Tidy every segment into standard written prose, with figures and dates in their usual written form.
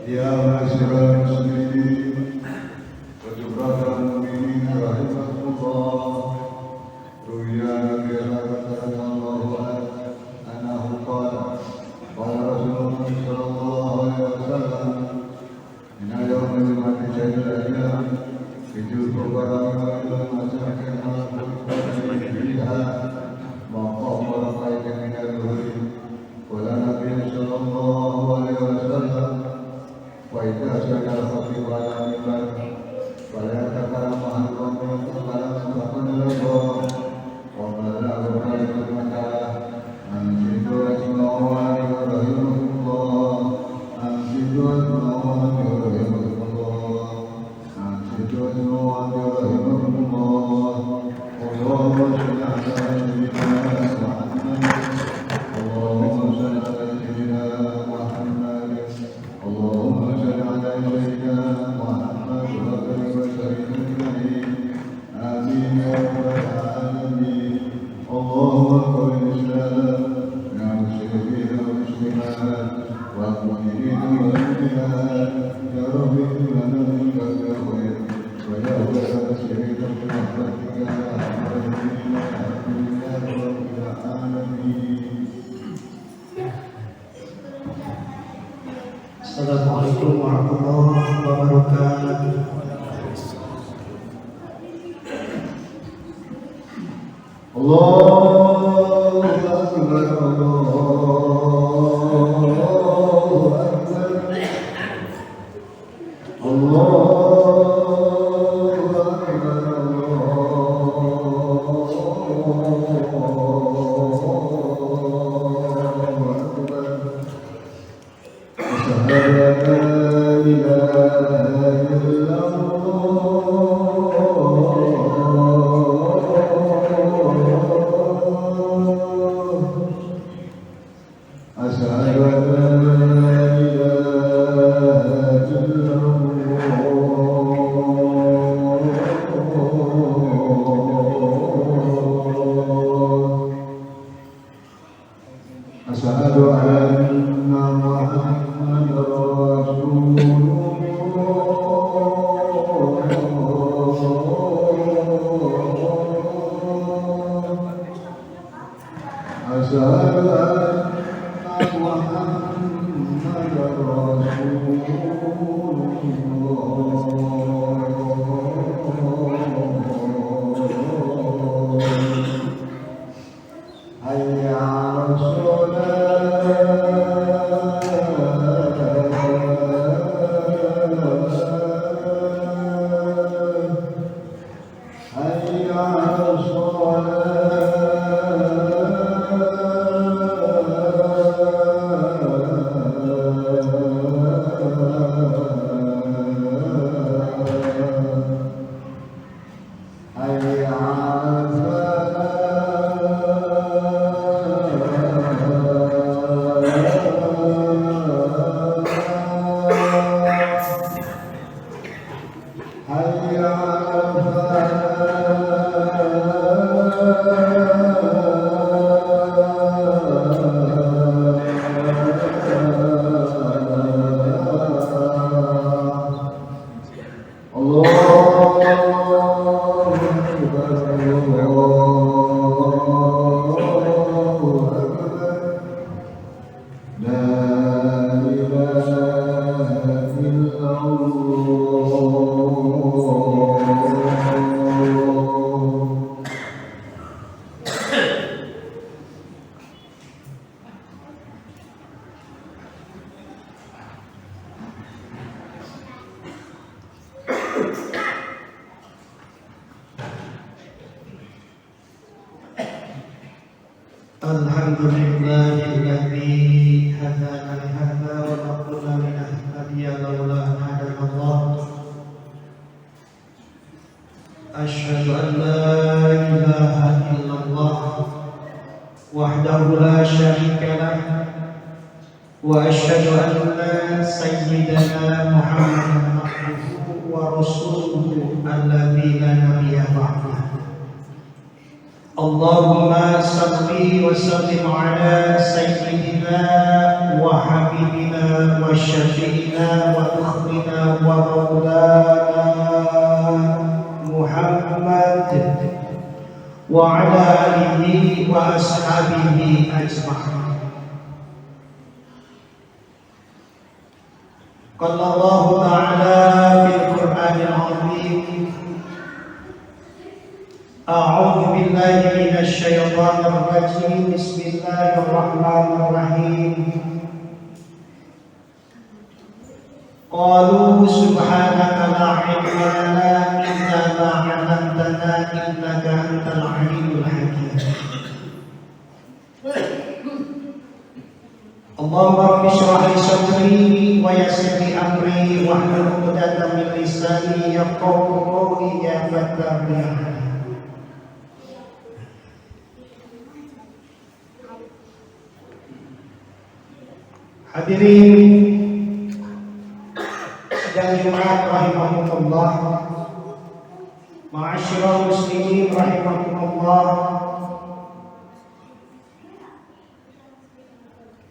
Ya masyarakat muslimin wa jumratan mu'minin rahimakumullah. Ruya Nabi sallallahu anhu qala qala Rasulullah sallallahu alaihi wasallam inna yawmal jum'ati sayyidul ayyam yujur barang ila masyarakat al-fiha maqam raqaikan min al-huri qala Nabi sallallahu alaihi wasallam wa idza syakara khatib ala mimbar fala takallama al-qawm takallama faqala وما لا أبرد المتاع أنشد أجمعوان ورحمكم الله أنشد أجمعوان ورحمكم الله أنشد أجمعوان ورحمكم الله اللهم صل على سيدنا محمد اللهم صل على سيدنا محمد اللهم صل على سيدنا محمد وبارك وسلم آمين يا رب العالمين اللهم اغفر للإسلام يا المسلمين والمسلمات والمؤمنين والمؤمنات يا رب لنا منك الخير ويا ولد مسيرك برحمتك يا ارحم الراحمين الحمد لله رب العالمين. Assalamualaikum warahmatullahi wabarakatuh. Allahu Akbar, Allahu Akbar, Allahu Akbar, Allahu Akbar. Asyhadu an la ilaha illallah. أشهد أن لا إله إلا الله أشهد أن محمدا رسول الله أشهد Alhamdulillahilladzi hadana li hadza wa ma kunna linahtadiya laula an hadana Allah. Asyhadu an la ilaha illallah وأشهد أن سيدنا محمدا عبده ورسوله الذي لا نبي بعده. اللهم صل وسلم على سيدنا وحبيبنا وشفيعنا وأخونا ومولانا محمد وعلى آله وأصحابه أجمعين. قال الله تعالى في القرآن العظيم: أعوذ بالله من الشيطان الرجيم. بسم الله الرحمن الرحيم. قالوا سبحانك لا علم لنا إلا ما علمتنا إنك أنت العليم الحكيم. اللهم رب اشرح لي صدري ويسر لي أمري واحلل عقدة من لساني يفقهوا قولي يا فتاح يا عليم. Hadirin sidang Jumat rahimakumullah, ma'asyiral muslimin rahimakumullah.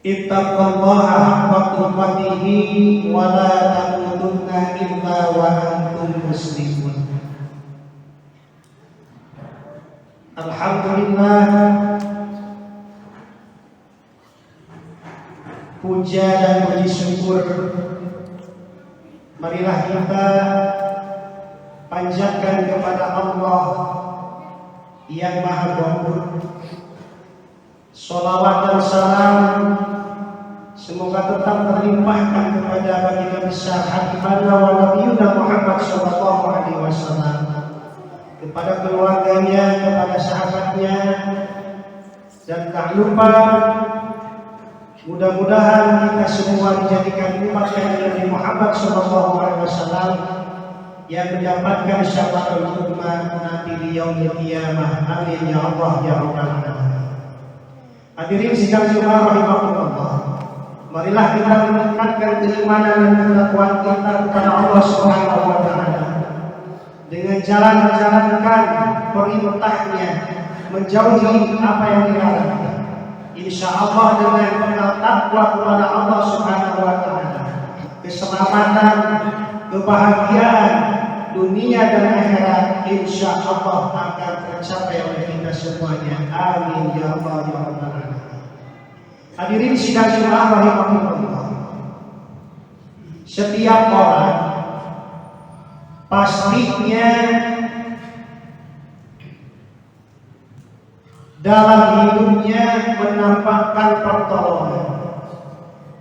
Ittaqullaha haqqa tuqatih wa la tamutunna illa wa antum muslimun. Alhamdulillah, puja dan puji syukur marilah kita panjatkan kepada Allah yang Maha Ghaffur. Sholawat dan salam semoga tetap terlimpahkan kepada baginda besar Habibana wa Nabiyuna Muhammad sallallahu alaihi wasallam, kepada keluarganya, kepada sahabatnya, dan tak lupa mudah-mudahan kita semua dijadikan umat Nabi Muhammad sallallahu alaihi wasallam yang mendapatkan syafaatul ummah nanti di yaumil qiyamah. Amin ya Allah ya rabbal alamin. Hadirin sidang Jumat rahimakumullah, marilah kita meningkatkan keimanan dan ketakwaan kita kepada Allah Subhanahu wa taala dengan jalan menjalankan perintahnya, menjauhi apa yang dilarangnya. Insya Allah dengan kenal takwa kepada Allah Subhanahu wa taala, keselamatan, kebahagiaan dunia dan akhirat insya Allah akan tercapai oleh kita semuanya. Amin ya Allah ya rabbal alamin. Hadirin sidang Jumat rahimakumullah, setiap orang pastinya dalam hidupnya menampakkan pertolongan,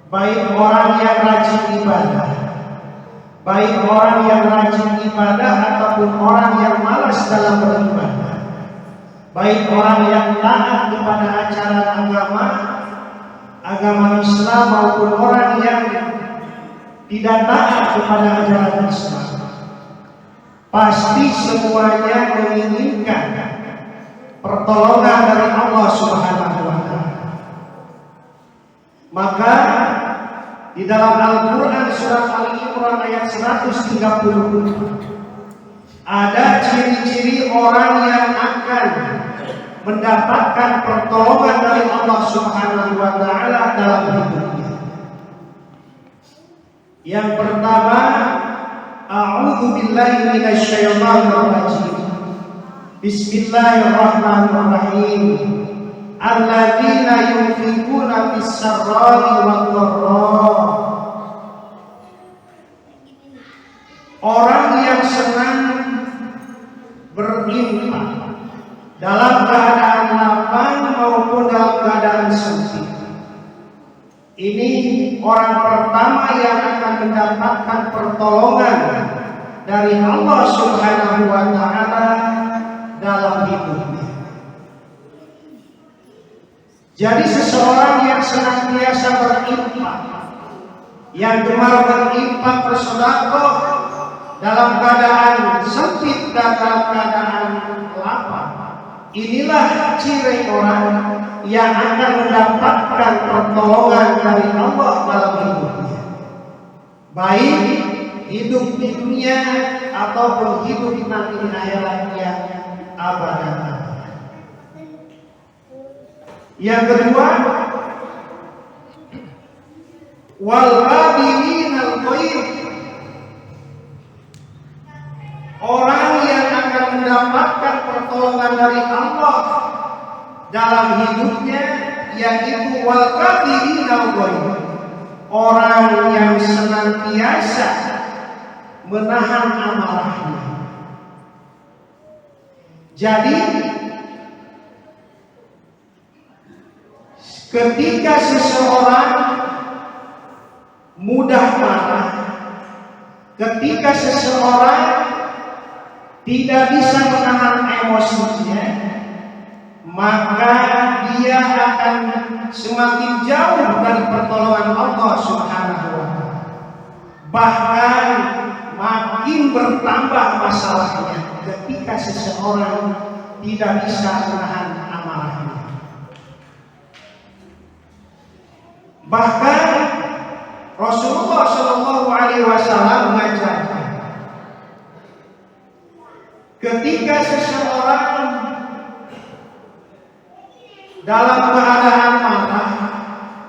baik orang yang rajin ibadah, baik orang yang rajin ibadah ataupun orang yang malas dalam beribadah, baik orang yang taat kepada ajaran agama Islam maupun orang yang tidak taat kepada ajaran Islam. Pasti semuanya menginginkan pertolongan dari Allah Subhanahu wa taala. Maka di dalam Al-Qur'an surat Ali Imran ayat 130 ada ciri-ciri orang yang akan mendapatkan pertolongan dari Allah Subhanahu wa taala dalam hidupnya. Yang pertama, a'udzu billahi minasyaitonir rajim. Bismillahirrahmanirrahim. Alladzina yunfiquna fis-sarra'i wad-dharra. Orang yang senang berinfak dalam keadaan lapang maupun dalam keadaan sempit. Ini orang pertama yang akan mendapatkan pertolongan dari Allah Subhanahu wa taala dalam hidupnya. Jadi seseorang yang senantiasa berinfak, yang gemar berinfak bersedekah dalam keadaan sempit dan dalam keadaan lapang, Inilah ciri orang yang akan mendapatkan pertolongan dari Allah dalam hidupnya, baik hidup di dunia ataupun hidup nanti di akhiratnya abadan. Yang kedua, wal qabilinal ghaib, orang yang akan mendapatkan pertolongan dari Allah dalam hidupnya, yaitu wal qabilinal ghaib, orang yang senantiasa menahan amarahnya. Jadi ketika seseorang mudah marah, ketika seseorang tidak bisa menahan emosinya, maka dia akan semakin jauh dari pertolongan Allah Subhanahu wa Ta'ala. Bahkan makin bertambah masalahnya ketika seseorang tidak bisa menahan amarahnya. Bahkan Rasulullah Shallallahu Alaihi Wasallam mengajarkan, ketika seseorang dalam keadaan marah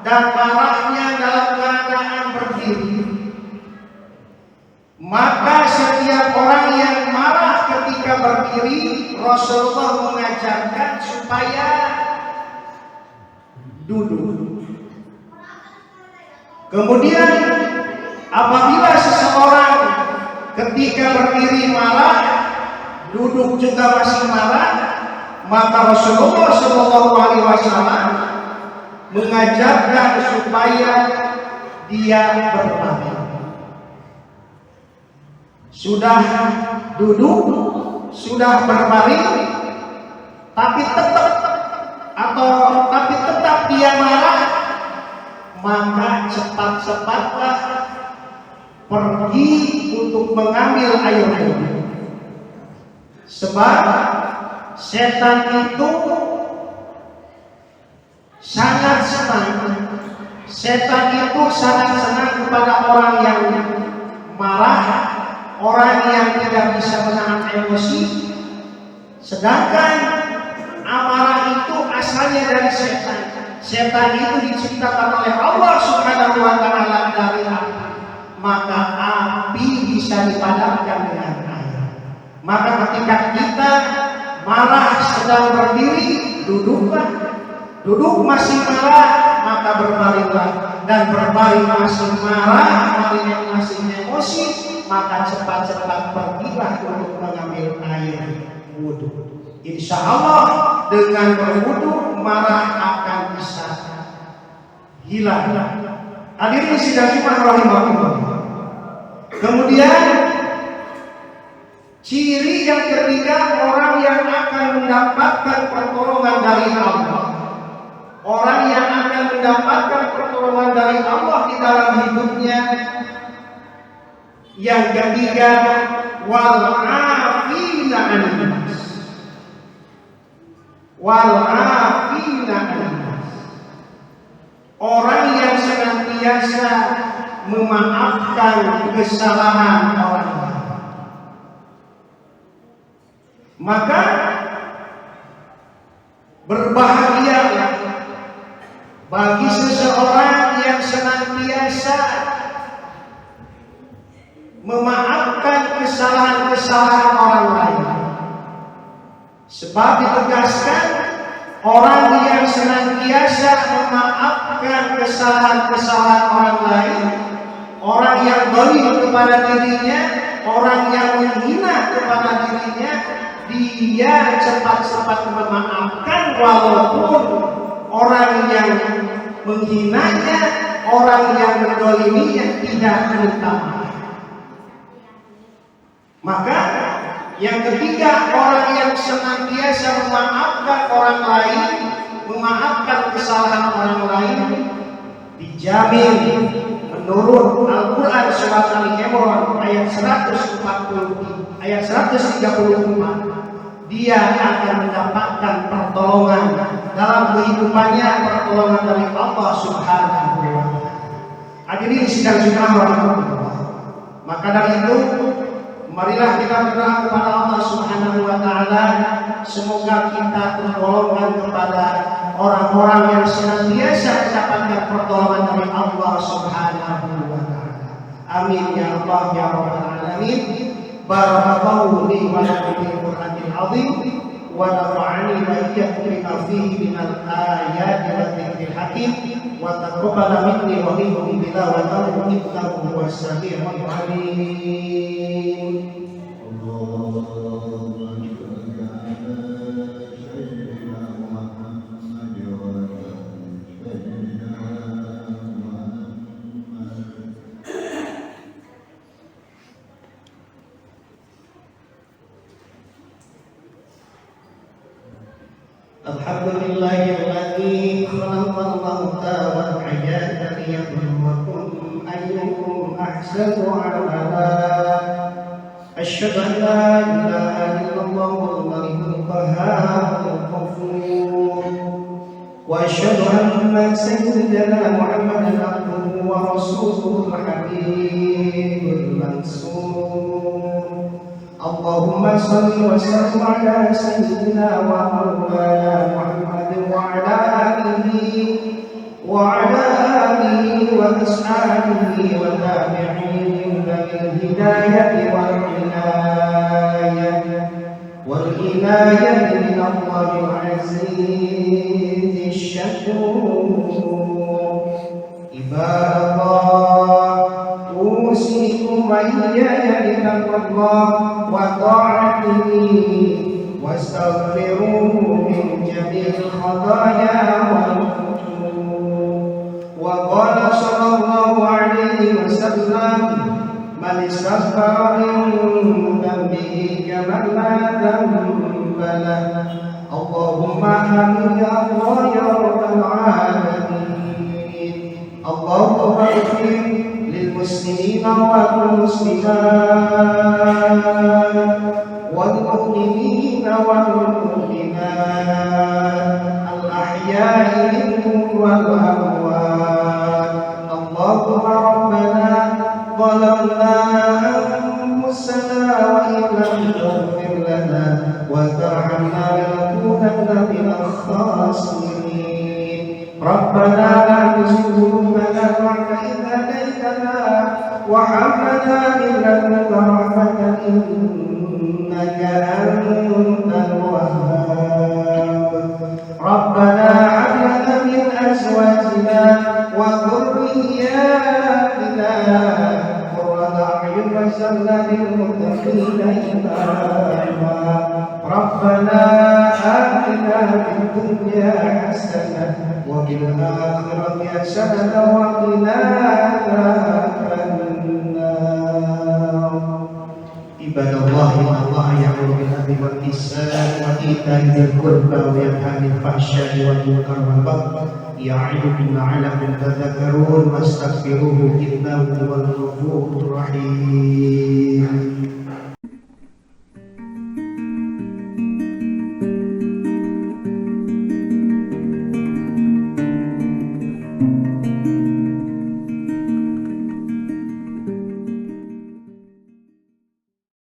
dan marahnya dalam keadaan berdiri, maka setiap orang yang marah ketika berdiri, Rasulullah mengajarkan supaya duduk. Kemudian apabila seseorang ketika berdiri marah, duduk juga masih marah, maka Rasulullah Shallallahu Alaihi Wasallam mengajarkan supaya dia berbaring. Sudah duduk, sudah berbaring, tapi tetap dia marah, maka cepat-cepatlah pergi untuk mengambil air wudhu. Sebab setan itu sangat senang. Setan itu sangat senang kepada orang yang marah, orang yang tidak bisa menahan emosi. Sedangkan amarah itu asalnya dari setan. Setan itu diciptakan oleh Allah Subhanahu wa Ta'ala dari api. Maka api bisa dipadamkan dengan air. Maka ketika kita marah sedang berdiri, duduklah. Duduk masih marah, maka berbaringlah. Dan berbaring masih marah, berbaring masih emosi, maka cepat-cepat pergilah untuk mengambil air wudhu. Insya Allah dengan berwudhu marah akan bisa hilang. Hadirin sidang Jumat rahimahullah. Kemudian ciri yang ketiga, orang yang akan mendapatkan pertolongan dari Allah. Orang yang akan mendapatkan pertolongan dari Allah di dalam hidupnya. Yang ketiga, wal afina 'anil nas. Wal afina 'anil nas. Orang yang senantiasa memaafkan kesalahan orang lain. Maka berbahagialah bagi seseorang yang senantiasa memaafkan kesalahan-kesalahan orang lain. Sebab ditegaskan, orang yang senantiasa memaafkan kesalahan-kesalahan orang lain, orang yang zalim kepada dirinya, orang yang menghina kepada dirinya, dia cepat-cepat memaafkan walaupun orang yang menghinanya, orang yang menzaliminya tidak minta maaf. Maka yang ketiga, orang yang senantiasa memaafkan orang lain, memaafkan kesalahan orang lain, dijamin menurut Al-Quran surat Al-Imran ayat 134, dia akan mendapatkan pertolongan dalam kehidupannya, pertolongan dari Allah Subhanahu wa Ta'ala. Hadirin sidang Jumat rahimahullah. Maka dari itu, marilah kita berdoa kepada Allah Subhanahu wa Ta'ala, semoga kita tergolongkan kepada orang-orang yang senantiasa mendapatkan pertolongan dari Allah Subhanahu wa Ta'ala. Amin ya Allah ya Rabbal alamin. Barakallahu li wa lakum fil Qur'anil azim wa nafa'ani wa iyyakum bima fihi minal ayati wa dzikril hakim wa taqabbala minni wa minkum tilawatahu innahu huwas samiul alim. Alhamdulillahilladzi khalaqal mauta wal hayata liyabluwakum ayyukum ahsanu amala. Asyhadu an la ilaha illallah wal malikul qahharul ghafur. Wa asyhadu anna sayyidana Muhammadan abduhu wa rasuluhul habibul mansur. Allahumma salli wa sallim ala sayyidina wa maulana Muhammad wa ala alihi wa ashabihi wa tabi'in bil hidayati wal inayati min Allahil aziz syakur. Ibadallah, usikum wa iyaya bitaqwallah wa ta'atihi wastaghfiruhu min jami'il khataaya wal dhunub. Wa qala sallallahu alaihi wasallam, man istaghfara min dhanbihi kaman la dhanba lahu. Allahumma amin ya Allah ya rabbal alamin. Allahumma ighfir للمسلمين والمسلمات والمؤمنين والمؤمنات الأحياء منهم والأموات. اللهم ربنا ظلمنا أنفسنا وإن لم تغفر لنا وترحمنا لنكونن من الخاسرين. ربنا لا تزغ قلوبنا بعد إذ هديتنا وهب لنا من لدنك رحمة إنك أنت الوهاب. ربنا هب لنا من أزواجنا وذرياتنا قرة أعين واجعلنا للمتقين إماما. ربنا آتنا في الدنيا حسنة وفي الآخرة حسنة وقنا عذاب النار. عباد الله إن الله يأمر بالعدل والإحسان وإيتاء ذي القربى وينهى عن الفحشاء والمنكر والبغي يعظكم لعلكم تذكرون. واستغفروه إنه هو الغفور الرحيم.